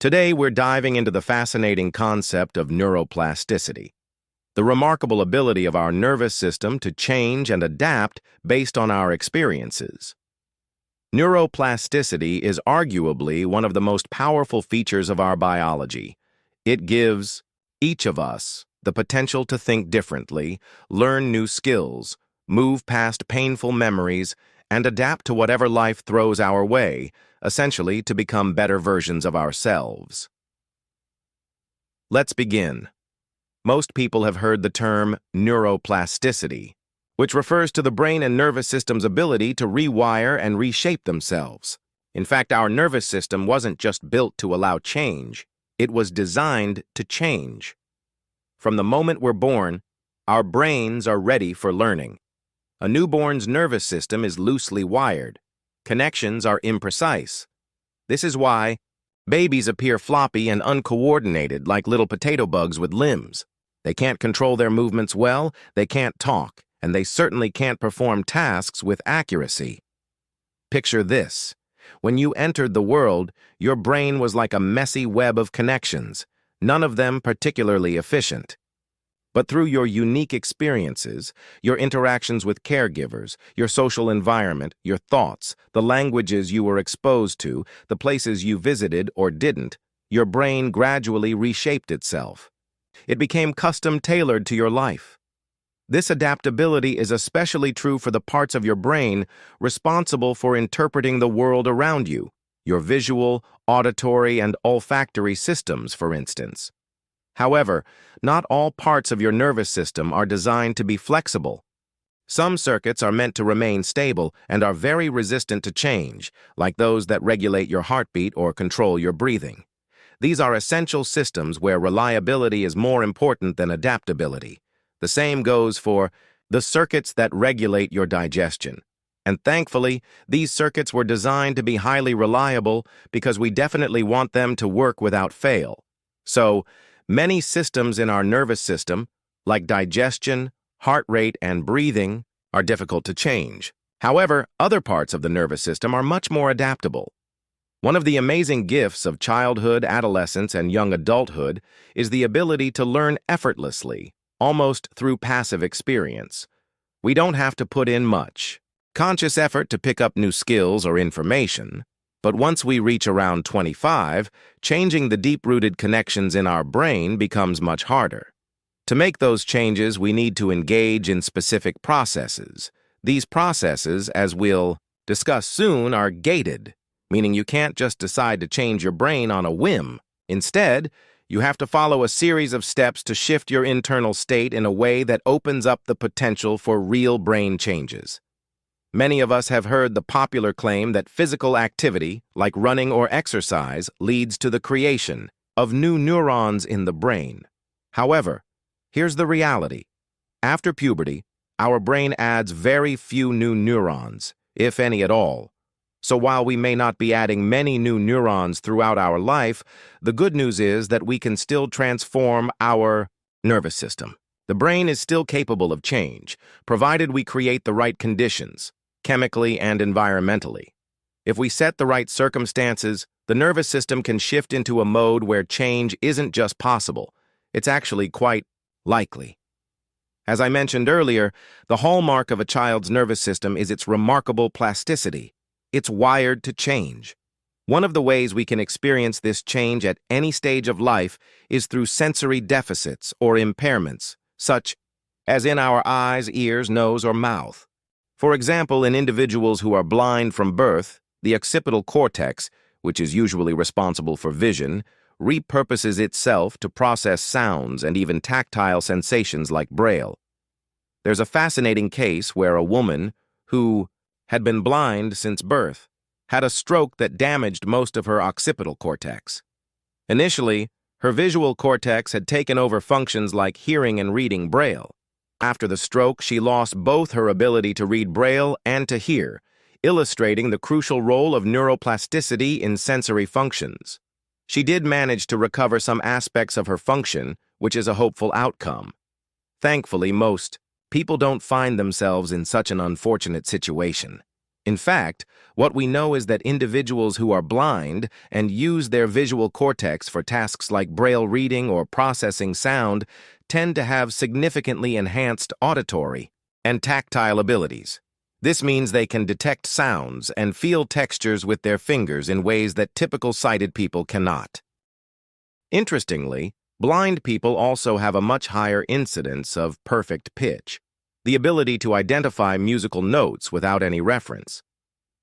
Today, we're diving into the fascinating concept of neuroplasticity, the remarkable ability of our nervous system to change and adapt based on our experiences. Neuroplasticity is arguably one of the most powerful features of our biology. It gives each of us the potential to think differently, learn new skills, move past painful memories, and adapt to whatever life throws our way, essentially to become better versions of ourselves. Let's begin. Most people have heard the term neuroplasticity, which refers to the brain and nervous system's ability to rewire and reshape themselves. In fact, our nervous system wasn't just built to allow change, it was designed to change. From the moment we're born, our brains are ready for learning. A newborn's nervous system is loosely wired. Connections are imprecise. This is why babies appear floppy and uncoordinated like little potato bugs with limbs. They can't control their movements well, they can't talk, and they certainly can't perform tasks with accuracy. Picture this. When you entered the world, your brain was like a messy web of connections, none of them particularly efficient. But through your unique experiences, your interactions with caregivers, your social environment, your thoughts, the languages you were exposed to, the places you visited or didn't, your brain gradually reshaped itself. It became custom-tailored to your life. This adaptability is especially true for the parts of your brain responsible for interpreting the world around you, your visual, auditory, and olfactory systems, for instance. However, not all parts of your nervous system are designed to be flexible. Some circuits are meant to remain stable and are very resistant to change, like those that regulate your heartbeat or control your breathing. These are essential systems where reliability is more important than adaptability. The same goes for the circuits that regulate your digestion. And thankfully, these circuits were designed to be highly reliable because we definitely want them to work without fail. So, many systems in our nervous system, like digestion, heart rate, and breathing, are difficult to change. However, other parts of the nervous system are much more adaptable. One of the amazing gifts of childhood, adolescence, and young adulthood is the ability to learn effortlessly, almost through passive experience. We don't have to put in much conscious effort to pick up new skills or information. But once we reach around 25, changing the deep-rooted connections in our brain becomes much harder. To make those changes, we need to engage in specific processes. These processes, as we'll discuss soon, are gated, meaning you can't just decide to change your brain on a whim. Instead, you have to follow a series of steps to shift your internal state in a way that opens up the potential for real brain changes. Many of us have heard the popular claim that physical activity, like running or exercise, leads to the creation of new neurons in the brain. However, here's the reality. After puberty, our brain adds very few new neurons, if any at all. So while we may not be adding many new neurons throughout our life, the good news is that we can still transform our nervous system. The brain is still capable of change, provided we create the right conditions, chemically and environmentally. If we set the right circumstances, the nervous system can shift into a mode where change isn't just possible, it's actually quite likely. As I mentioned earlier, the hallmark of a child's nervous system is its remarkable plasticity. It's wired to change. One of the ways we can experience this change at any stage of life is through sensory deficits or impairments, such as in our eyes, ears, nose, or mouth. For example, in individuals who are blind from birth, the occipital cortex, which is usually responsible for vision, repurposes itself to process sounds and even tactile sensations like Braille. There's a fascinating case where a woman who had been blind since birth had a stroke that damaged most of her occipital cortex. Initially, her visual cortex had taken over functions like hearing and reading Braille. After the stroke, she lost both her ability to read Braille and to hear, illustrating the crucial role of neuroplasticity in sensory functions. She did manage to recover some aspects of her function, which is a hopeful outcome. Thankfully, most people don't find themselves in such an unfortunate situation. In fact, what we know is that individuals who are blind and use their visual cortex for tasks like braille reading or processing sound tend to have significantly enhanced auditory and tactile abilities. This means they can detect sounds and feel textures with their fingers in ways that typical sighted people cannot. Interestingly, blind people also have a much higher incidence of perfect pitch, the ability to identify musical notes without any reference.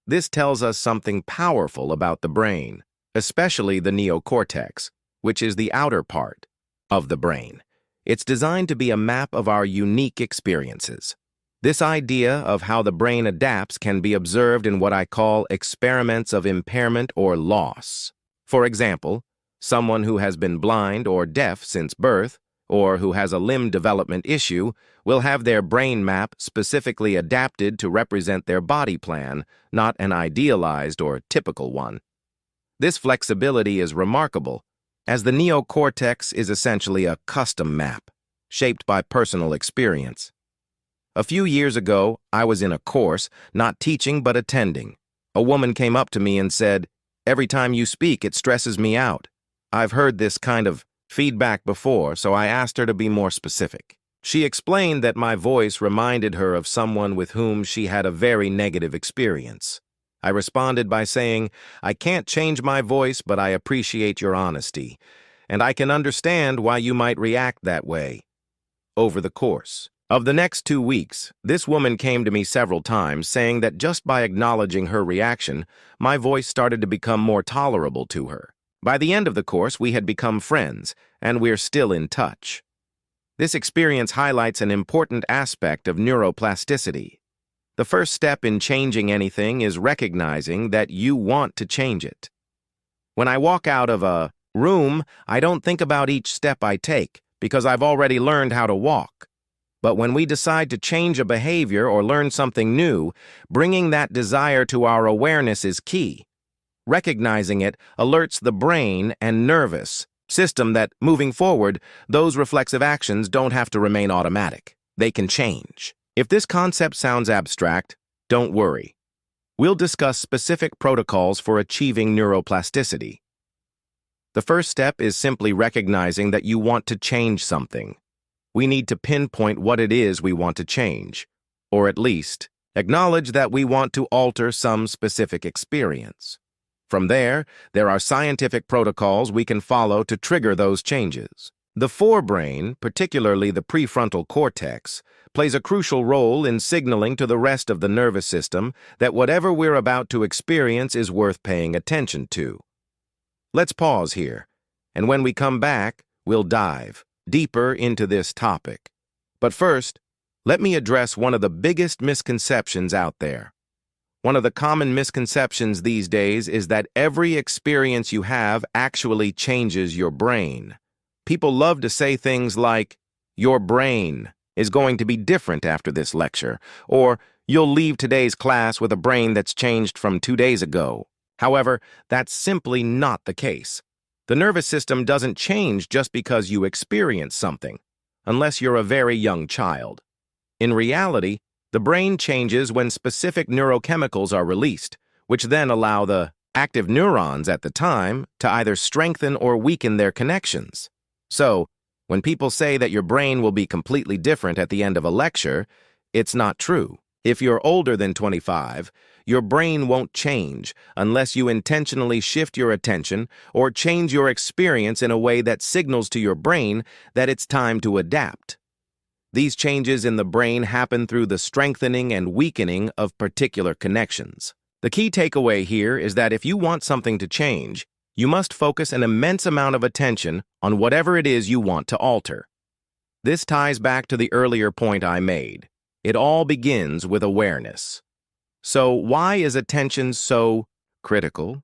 This tells us something powerful about the brain, especially the neocortex, which is the outer part of the brain. It's designed to be a map of our unique experiences. This idea of how the brain adapts can be observed in what I call experiments of impairment or loss. For example, someone who has been blind or deaf since birth, or who has a limb development issue, will have their brain map specifically adapted to represent their body plan, not an idealized or typical one. This flexibility is remarkable, as the neocortex is essentially a custom map, shaped by personal experience. A few years ago, I was in a course, not teaching but attending. A woman came up to me and said, "Every time you speak, it stresses me out." I've heard this kind of feedback before, so I asked her to be more specific. She explained that my voice reminded her of someone with whom she had a very negative experience. I responded by saying, "I can't change my voice, but I appreciate your honesty, and I can understand why you might react that way." Over the course of the next 2 weeks, this woman came to me several times saying that just by acknowledging her reaction, my voice started to become more tolerable to her. By the end of the course, we had become friends, and we're still in touch. This experience highlights an important aspect of neuroplasticity. The first step in changing anything is recognizing that you want to change it. When I walk out of a room, I don't think about each step I take, because I've already learned how to walk. But when we decide to change a behavior or learn something new, bringing that desire to our awareness is key. Recognizing it alerts the brain and nervous system that, moving forward, those reflexive actions don't have to remain automatic. They can change. If this concept sounds abstract, don't worry. We'll discuss specific protocols for achieving neuroplasticity. The first step is simply recognizing that you want to change something. We need to pinpoint what it is we want to change, or at least acknowledge that we want to alter some specific experience. From there are scientific protocols we can follow to trigger those changes. The forebrain, particularly the prefrontal cortex, plays a crucial role in signaling to the rest of the nervous system that whatever we're about to experience is worth paying attention to. Let's pause here, and when we come back, we'll dive deeper into this topic. But first, let me address one of the biggest misconceptions out there. One of the common misconceptions these days is that every experience you have actually changes your brain. People love to say things like, "Your brain is going to be different after this lecture," or "You'll leave today's class with a brain that's changed from 2 days ago." However, that's simply not the case. The nervous system doesn't change just because you experience something, unless you're a very young child. In reality, the brain changes when specific neurochemicals are released, which then allow the active neurons at the time to either strengthen or weaken their connections. So, when people say that your brain will be completely different at the end of a lecture, it's not true. If you're older than 25, your brain won't change unless you intentionally shift your attention or change your experience in a way that signals to your brain that it's time to adapt. These changes in the brain happen through the strengthening and weakening of particular connections. The key takeaway here is that if you want something to change, you must focus an immense amount of attention on whatever it is you want to alter. This ties back to the earlier point I made. It all begins with awareness. So why is attention so critical?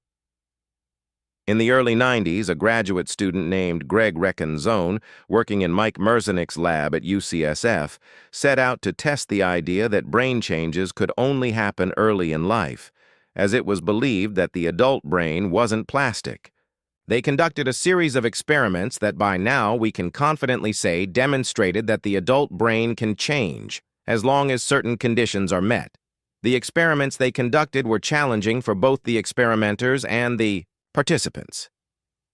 In the early 90s, a graduate student named Greg Recanzone, working in Mike Merzenich's lab at UCSF, set out to test the idea that brain changes could only happen early in life, as it was believed that the adult brain wasn't plastic. They conducted a series of experiments that by now we can confidently say demonstrated that the adult brain can change, as long as certain conditions are met. The experiments they conducted were challenging for both the experimenters and the participants.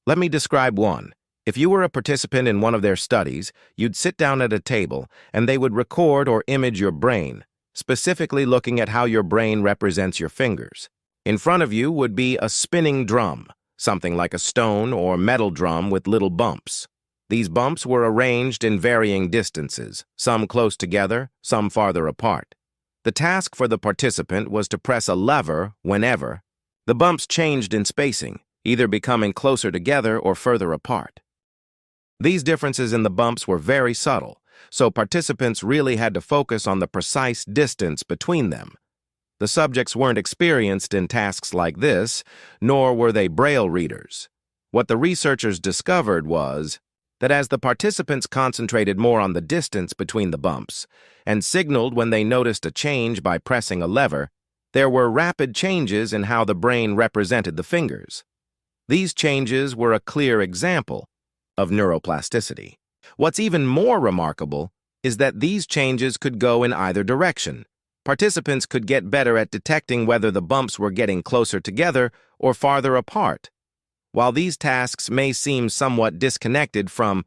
Let me describe one. If you were a participant in one of their studies, you'd sit down at a table and they would record or image your brain, specifically looking at how your brain represents your fingers. In front of you would be a spinning drum, something like a stone or metal drum with little bumps. These bumps were arranged in varying distances, some close together, some farther apart. The task for the participant was to press a lever whenever the bumps changed in spacing, either becoming closer together or further apart. These differences in the bumps were very subtle, so participants really had to focus on the precise distance between them. The subjects weren't experienced in tasks like this, nor were they Braille readers. What the researchers discovered was that as the participants concentrated more on the distance between the bumps and signaled when they noticed a change by pressing a lever, there were rapid changes in how the brain represented the fingers. These changes were a clear example of neuroplasticity. What's even more remarkable is that these changes could go in either direction. Participants could get better at detecting whether the bumps were getting closer together or farther apart. While these tasks may seem somewhat disconnected from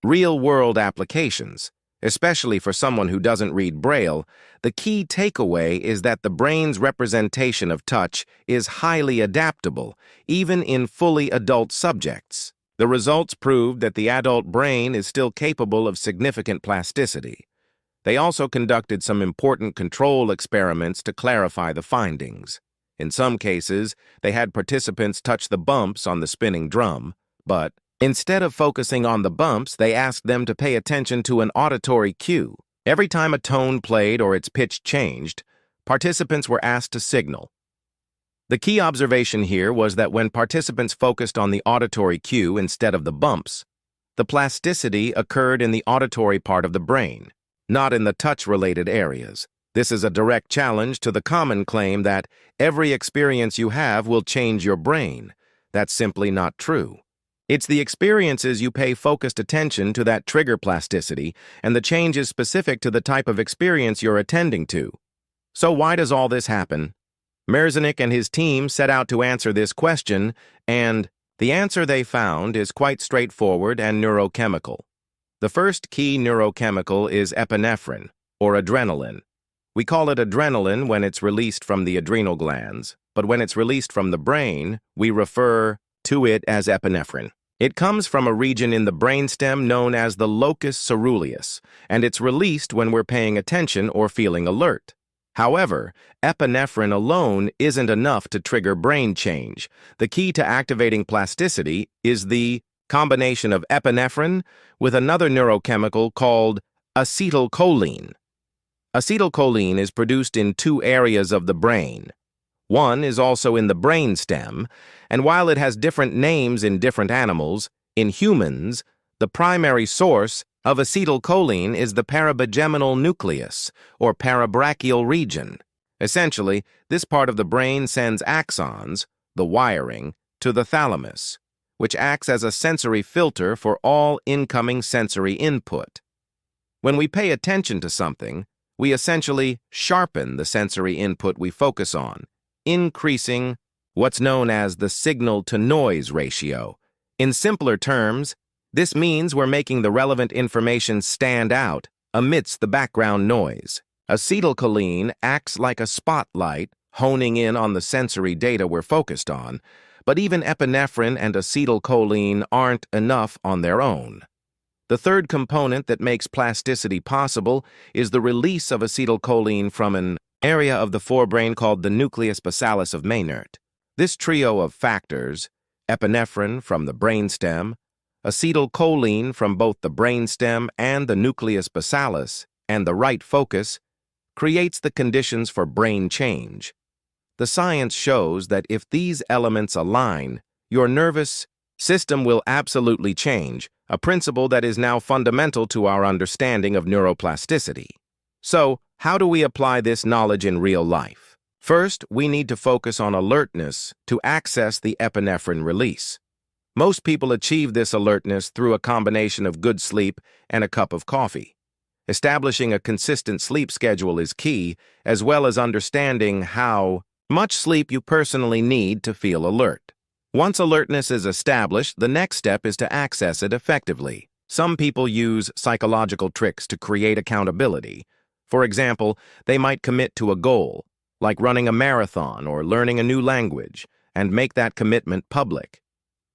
real-world applications, especially for someone who doesn't read Braille, the key takeaway is that the brain's representation of touch is highly adaptable, even in fully adult subjects. The results proved that the adult brain is still capable of significant plasticity. They also conducted some important control experiments to clarify the findings. In some cases, they had participants touch the bumps on the spinning drum, but instead of focusing on the bumps, they asked them to pay attention to an auditory cue. Every time a tone played or its pitch changed, participants were asked to signal. The key observation here was that when participants focused on the auditory cue instead of the bumps, the plasticity occurred in the auditory part of the brain, not in the touch-related areas. This is a direct challenge to the common claim that every experience you have will change your brain. That's simply not true. It's the experiences you pay focused attention to that trigger plasticity, and the change is specific to the type of experience you're attending to. So why does all this happen? Merzenich and his team set out to answer this question, and the answer they found is quite straightforward and neurochemical. The first key neurochemical is epinephrine, or adrenaline. We call it adrenaline when it's released from the adrenal glands, but when it's released from the brain, we refer to it as epinephrine. It comes from a region in the brainstem known as the locus ceruleus, and it's released when we're paying attention or feeling alert. However, epinephrine alone isn't enough to trigger brain change. The key to activating plasticity is the combination of epinephrine with another neurochemical called acetylcholine. Acetylcholine is produced in two areas of the brain. One is also in the brainstem, and while it has different names in different animals, in humans, the primary source of acetylcholine is the parabigeminal nucleus, or parabrachial region. Essentially, this part of the brain sends axons, the wiring, to the thalamus, which acts as a sensory filter for all incoming sensory input. When we pay attention to something, we essentially sharpen the sensory input we focus on, increasing what's known as the signal-to-noise ratio. In simpler terms, this means we're making the relevant information stand out amidst the background noise. Acetylcholine acts like a spotlight, honing in on the sensory data we're focused on, but even epinephrine and acetylcholine aren't enough on their own. The third component that makes plasticity possible is the release of acetylcholine from an area of the forebrain called the nucleus basalis of Maynard. This trio of factors, epinephrine from the brainstem, acetylcholine from both the brainstem and the nucleus basalis, and the right focus, creates the conditions for brain change. The science shows that if these elements align, your nervous system will absolutely change, a principle that is now fundamental to our understanding of neuroplasticity. So, how do we apply this knowledge in real life? First, we need to focus on alertness to access the epinephrine release. Most people achieve this alertness through a combination of good sleep and a cup of coffee. Establishing a consistent sleep schedule is key, as well as understanding how much sleep you personally need to feel alert. Once alertness is established, the next step is to access it effectively. Some people use psychological tricks to create accountability. For example, they might commit to a goal, like running a marathon or learning a new language, and make that commitment public.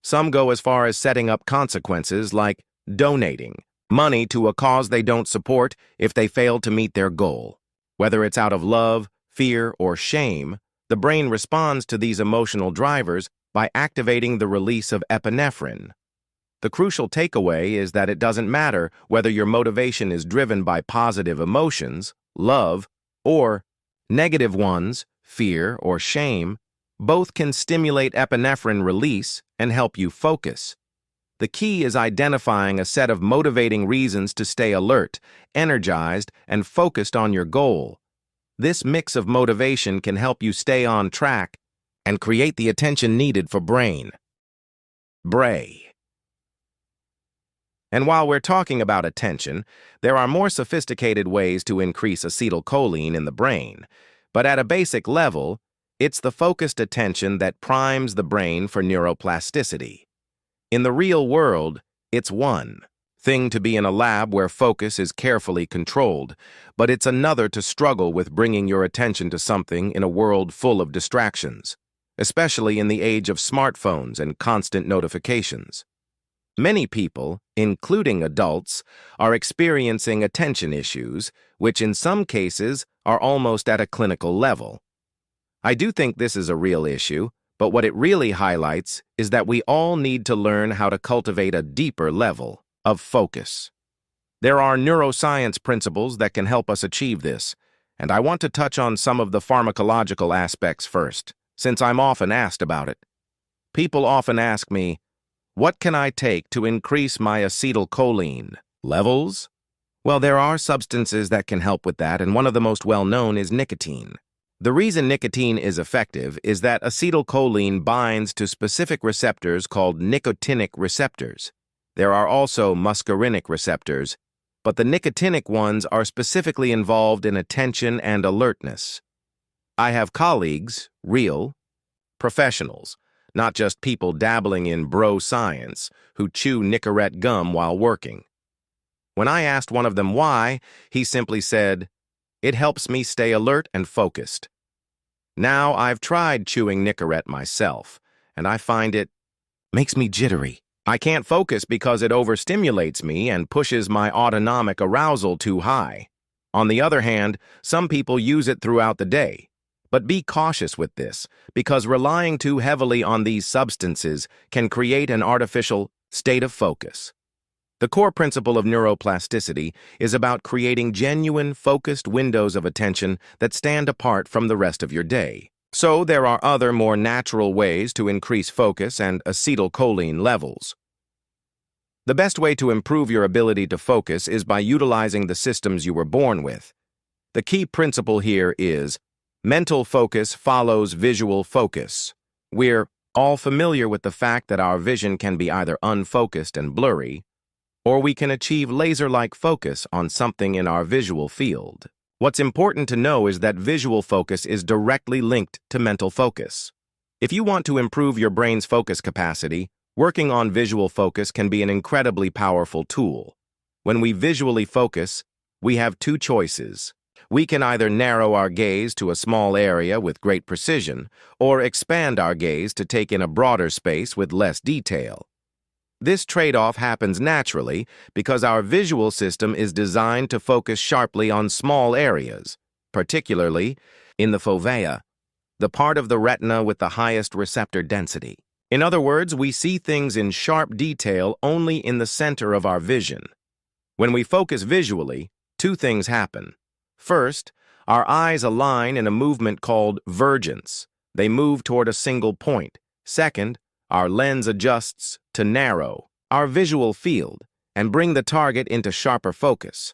Some go as far as setting up consequences like donating money to a cause they don't support if they fail to meet their goal. Whether it's out of love, fear, or shame, the brain responds to these emotional drivers by activating the release of epinephrine. The crucial takeaway is that it doesn't matter whether your motivation is driven by positive emotions, love, or negative ones, fear or shame. Both can stimulate epinephrine release and help you focus. The key is identifying a set of motivating reasons to stay alert, energized, and focused on your goal. This mix of motivation can help you stay on track and create the attention needed for brain. And while we're talking about attention, there are more sophisticated ways to increase acetylcholine in the brain, but at a basic level, it's the focused attention that primes the brain for neuroplasticity. In the real world, it's one thing to be in a lab where focus is carefully controlled, but it's another to struggle with bringing your attention to something in a world full of distractions, especially in the age of smartphones and constant notifications. Many people, including adults, are experiencing attention issues, which in some cases are almost at a clinical level. I do think this is a real issue, but what it really highlights is that we all need to learn how to cultivate a deeper level of focus. There are neuroscience principles that can help us achieve this, and I want to touch on some of the pharmacological aspects first, since I'm often asked about it. People often ask me, what can I take to increase my acetylcholine levels? Well, there are substances that can help with that, and one of the most well-known is nicotine. The reason nicotine is effective is that acetylcholine binds to specific receptors called nicotinic receptors. There are also muscarinic receptors, but the nicotinic ones are specifically involved in attention and alertness. I have colleagues, real professionals, not just people dabbling in bro science, who chew Nicorette gum while working. When I asked one of them why, he simply said, "It helps me stay alert and focused." Now, I've tried chewing Nicorette myself, and I find it makes me jittery. I can't focus because it overstimulates me and pushes my autonomic arousal too high. On the other hand, some people use it throughout the day. But be cautious with this, because relying too heavily on these substances can create an artificial state of focus. The core principle of neuroplasticity is about creating genuine, focused windows of attention that stand apart from the rest of your day. So there are other more natural ways to increase focus and acetylcholine levels. The best way to improve your ability to focus is by utilizing the systems you were born with. The key principle here is mental focus follows visual focus. We're all familiar with the fact that our vision can be either unfocused and blurry, or we can achieve laser-like focus on something in our visual field. What's important to know is that visual focus is directly linked to mental focus. If you want to improve your brain's focus capacity, working on visual focus can be an incredibly powerful tool. When we visually focus, we have two choices. We can either narrow our gaze to a small area with great precision, or expand our gaze to take in a broader space with less detail. This trade-off happens naturally because our visual system is designed to focus sharply on small areas, particularly in the fovea, the part of the retina with the highest receptor density. In other words, we see things in sharp detail only in the center of our vision. When we focus visually, two things happen. First, our eyes align in a movement called vergence. They move toward a single point. Second, our lens adjusts to narrow our visual field and bring the target into sharper focus.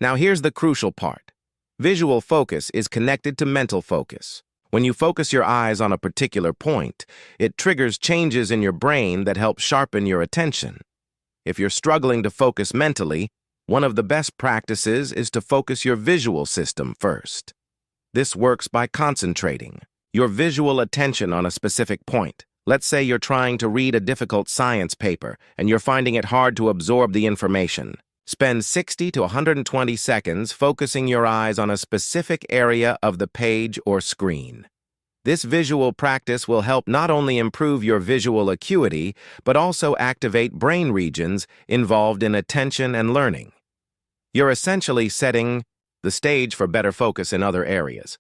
Now here's the crucial part. Visual focus is connected to mental focus. When you focus your eyes on a particular point, it triggers changes in your brain that help sharpen your attention. If you're struggling to focus mentally, One of the best practices is to focus your visual system first. This works by concentrating your visual attention on a specific point. Let's say you're trying to read a difficult science paper and you're finding it hard to absorb the information. Spend 60 to 120 seconds focusing your eyes on a specific area of the page or screen. This visual practice will help not only improve your visual acuity, but also activate brain regions involved in attention and learning. You're essentially setting the stage for better focus in other areas.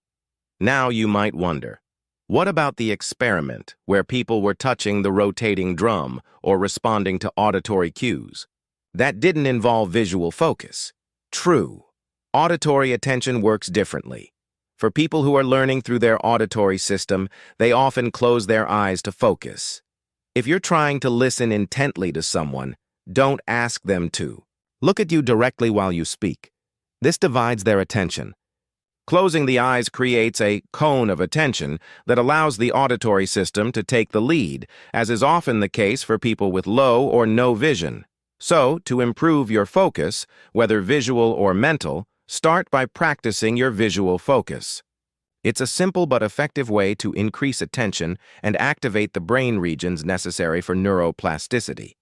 Now you might wonder, what about the experiment where people were touching the rotating drum or responding to auditory cues? That didn't involve visual focus. True, auditory attention works differently. For people who are learning through their auditory system, they often close their eyes to focus. If you're trying to listen intently to someone, don't ask them to. Look at you directly while you speak. This divides their attention. Closing the eyes creates a cone of attention that allows the auditory system to take the lead, as is often the case for people with low or no vision. So, to improve your focus, whether visual or mental, start by practicing your visual focus. It's a simple but effective way to increase attention and activate the brain regions necessary for neuroplasticity.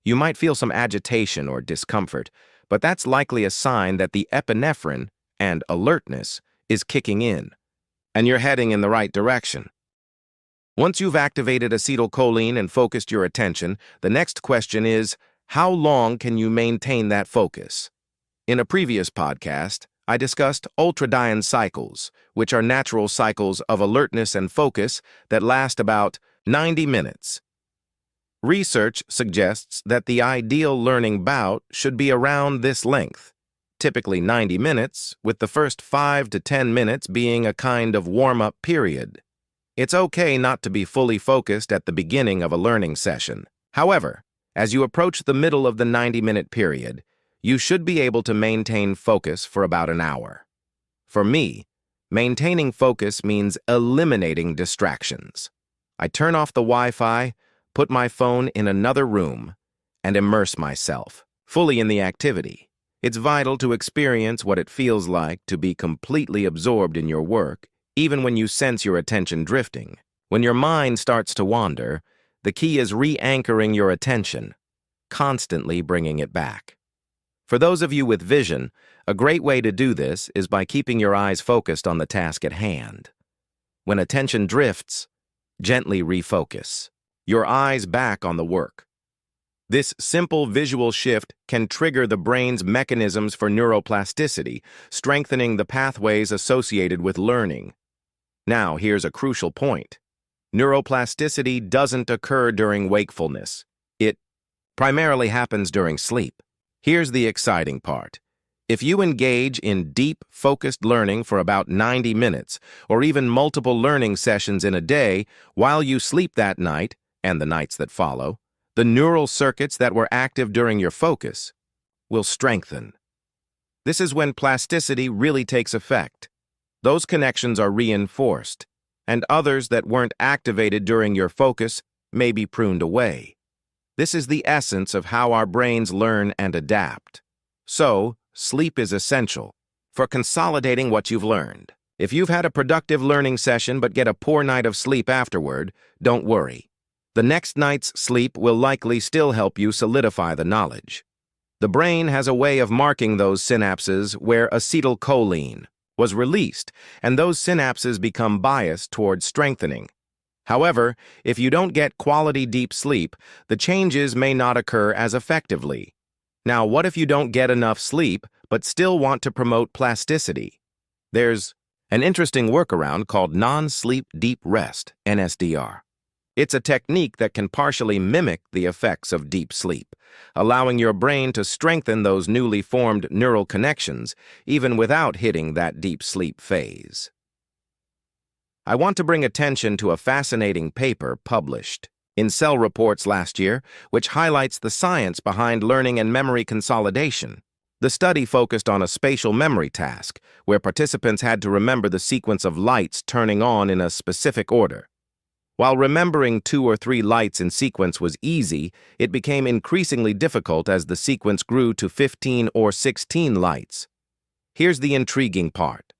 You might feel some agitation or discomfort, but that's likely a sign that the epinephrine and alertness is kicking in, and you're heading in the right direction. Once you've activated acetylcholine and focused your attention, the next question is, how long can you maintain that focus? In a previous podcast, I discussed ultradian cycles, which are natural cycles of alertness and focus that last about 90 minutes. Research suggests that the ideal learning bout should be around this length, typically 90 minutes, with the first 5 to 10 minutes being a kind of warm-up period. It's okay not to be fully focused at the beginning of a learning session. However, as you approach the middle of the 90-minute period, you should be able to maintain focus for about an hour. For me, maintaining focus means eliminating distractions. I turn off the Wi-Fi, put my phone in another room, and immerse myself fully in the activity. It's vital to experience what it feels like to be completely absorbed in your work, even when you sense your attention drifting. When your mind starts to wander, the key is re-anchoring your attention, constantly bringing it back. For those of you with vision, a great way to do this is by keeping your eyes focused on the task at hand. When attention drifts, gently refocus your eyes back on the work. This simple visual shift can trigger the brain's mechanisms for neuroplasticity, strengthening the pathways associated with learning. Now, here's a crucial point. Neuroplasticity doesn't occur during wakefulness. It primarily happens during sleep. Here's the exciting part. If you engage in deep, focused learning for about 90 minutes, or even multiple learning sessions in a day, while you sleep that night, and the nights that follow, the neural circuits that were active during your focus will strengthen. This is when plasticity really takes effect. Those connections are reinforced, and others that weren't activated during your focus may be pruned away. This is the essence of how our brains learn and adapt. So, sleep is essential for consolidating what you've learned. If you've had a productive learning session but get a poor night of sleep afterward, don't worry. The next night's sleep will likely still help you solidify the knowledge. The brain has a way of marking those synapses where acetylcholine was released, and those synapses become biased towards strengthening. However, if you don't get quality deep sleep, the changes may not occur as effectively. Now, what if you don't get enough sleep but still want to promote plasticity? There's an interesting workaround called non-sleep deep rest, NSDR. It's a technique that can partially mimic the effects of deep sleep, allowing your brain to strengthen those newly formed neural connections even without hitting that deep sleep phase. I want to bring attention to a fascinating paper published in Cell Reports last year, which highlights the science behind learning and memory consolidation. The study focused on a spatial memory task, where participants had to remember the sequence of lights turning on in a specific order. While remembering 2 or 3 lights in sequence was easy, it became increasingly difficult as the sequence grew to 15 or 16 lights. Here's the intriguing part.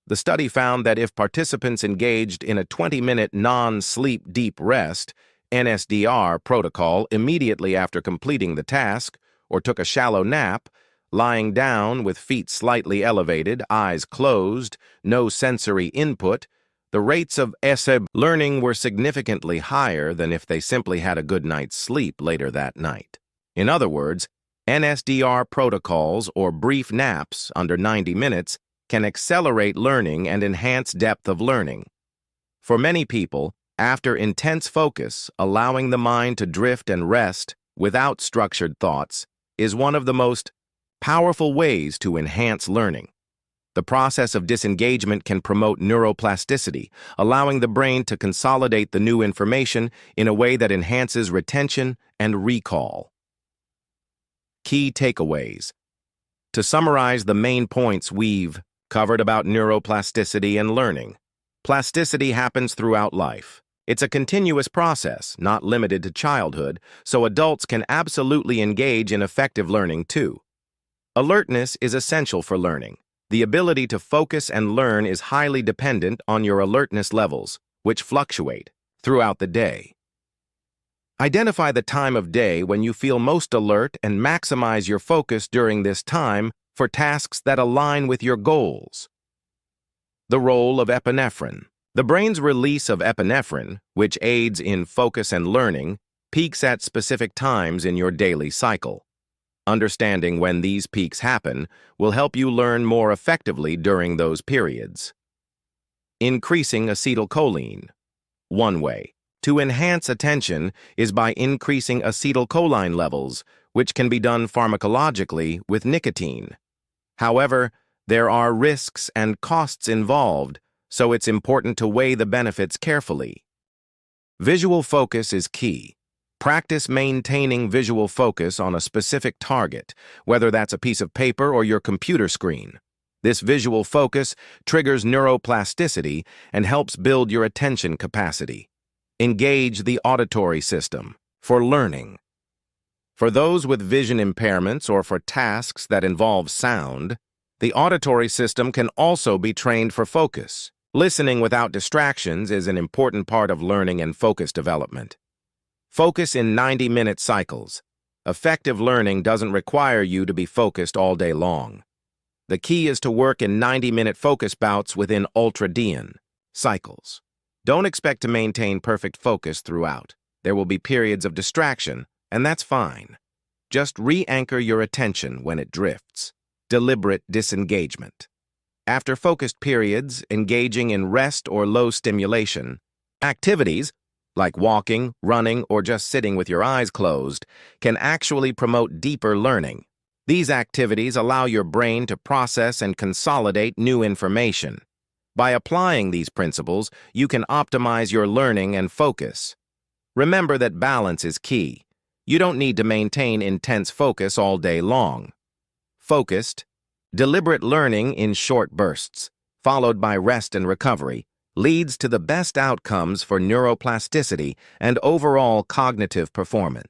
The study found that if participants engaged in a 20-minute non-sleep deep rest (NSDR) protocol immediately after completing the task, or took a shallow nap, lying down with feet slightly elevated, eyes closed, no sensory input, the rates of ESEB learning were significantly higher than if they simply had a good night's sleep later that night. In other words, NSDR protocols, or brief naps under 90 minutes, can accelerate learning and enhance depth of learning. For many people, after intense focus, allowing the mind to drift and rest without structured thoughts is one of the most powerful ways to enhance learning. The process of disengagement can promote neuroplasticity, allowing the brain to consolidate the new information in a way that enhances retention and recall. Key takeaways. To summarize the main points we've covered about neuroplasticity and learning. Plasticity happens throughout life. It's a continuous process, not limited to childhood, so adults can absolutely engage in effective learning too. Alertness is essential for learning. The ability to focus and learn is highly dependent on your alertness levels, which fluctuate throughout the day. Identify the time of day when you feel most alert and maximize your focus during this time for tasks that align with your goals. The role of epinephrine. The brain's release of epinephrine, which aids in focus and learning, peaks at specific times in your daily cycle. Understanding when these peaks happen will help you learn more effectively during those periods. Increasing acetylcholine. One way to enhance attention is by increasing acetylcholine levels, which can be done pharmacologically with nicotine. However, there are risks and costs involved, so it's important to weigh the benefits carefully. Visual focus is key. Practice maintaining visual focus on a specific target, whether that's a piece of paper or your computer screen. This visual focus triggers neuroplasticity and helps build your attention capacity. Engage the auditory system for learning. For those with vision impairments or for tasks that involve sound, the auditory system can also be trained for focus. Listening without distractions is an important part of learning and focus development. Focus in 90-minute cycles. Effective learning doesn't require you to be focused all day long. The key is to work in 90-minute focus bouts within ultradian cycles. Don't expect to maintain perfect focus throughout. There will be periods of distraction, and that's fine. Just re-anchor your attention when it drifts. Deliberate disengagement. After focused periods, engaging in rest or low stimulation, activities like walking, running, or just sitting with your eyes closed, can actually promote deeper learning. These activities allow your brain to process and consolidate new information. By applying these principles, you can optimize your learning and focus. Remember that balance is key. You don't need to maintain intense focus all day long. Focused, deliberate learning in short bursts, followed by rest and recovery, leads to the best outcomes for neuroplasticity and overall cognitive performance.